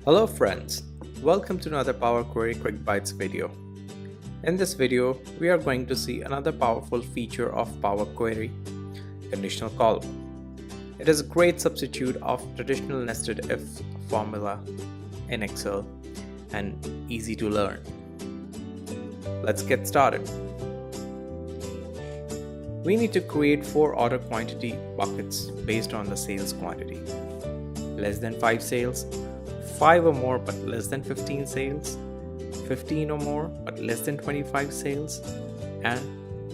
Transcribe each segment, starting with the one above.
Hello friends, welcome to another PowerQuery QuickBytes video. In this video, we are going to see another powerful feature of PowerQuery, conditional column. It is a great substitute of traditional nested if formula in Excel and easy to learn. Let's get started. We need to create 4 order quantity buckets based on the sales quantity. Less than 5 sales, 5 or more but less than 15 sales, 15 or more but less than 25 sales, and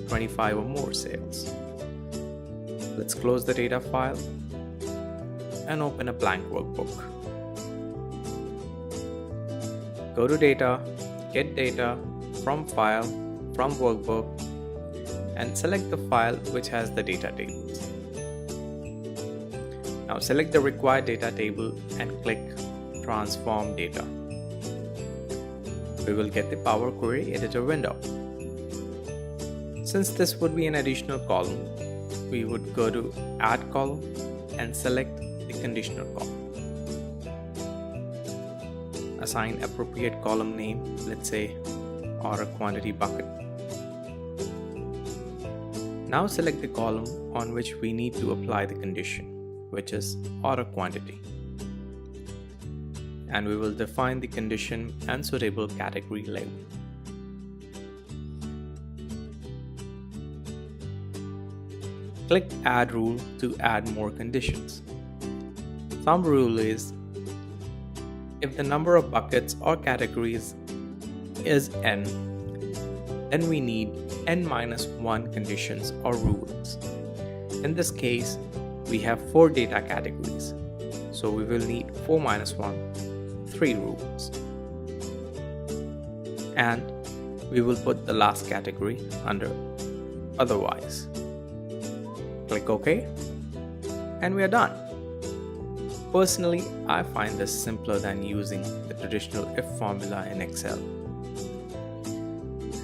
25 or more sales. Let's close the data file and open a blank workbook. Go to Data, Get Data, From File, From Workbook, and select the file which has the data tables. Now select the required data table and click Transform Data. We will get the PowerQuery editor window. Since this would be an additional column, we would go to Add Column and select the conditional column. Assign appropriate column name, let's say Order Quantity Bucket. Now select the column on which we need to apply the condition, which is order quantity. And we will define the condition and suitable category label. Click Add Rule to add more conditions. Thumb rule is if the number of buckets or categories is n, then we need n-1 conditions or rules. In this case, we have 4 data categories, so we will need 4-1, 3 rules. And we will put the last category under Otherwise. Click OK, and we are done. Personally, I find this simpler than using the traditional if formula in Excel.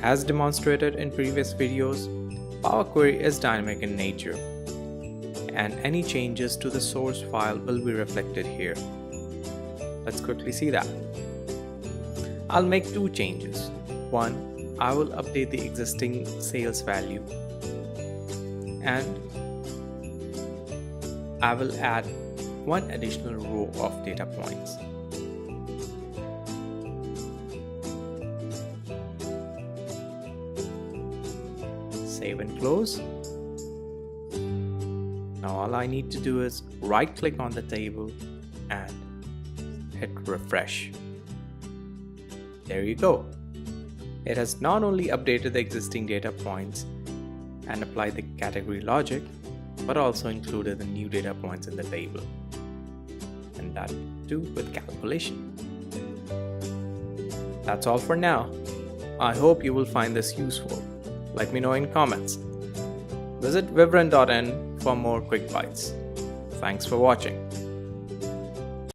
As demonstrated in previous videos, PowerQuery is dynamic in nature, and any changes to the source file will be reflected here. Let's quickly see that. I'll make 2 changes. One, I will update the existing sales value, and I will add 1 additional row of data points. Save and close. Now all I need to do is right click on the table and hit refresh. There you go. It has not only updated the existing data points and applied the category logic, but also included the new data points in the table, and that too with calculation. That's all for now. I hope you will find this useful. Let me know in comments. Visit vivran.in for more quick bites. Thanks for watching.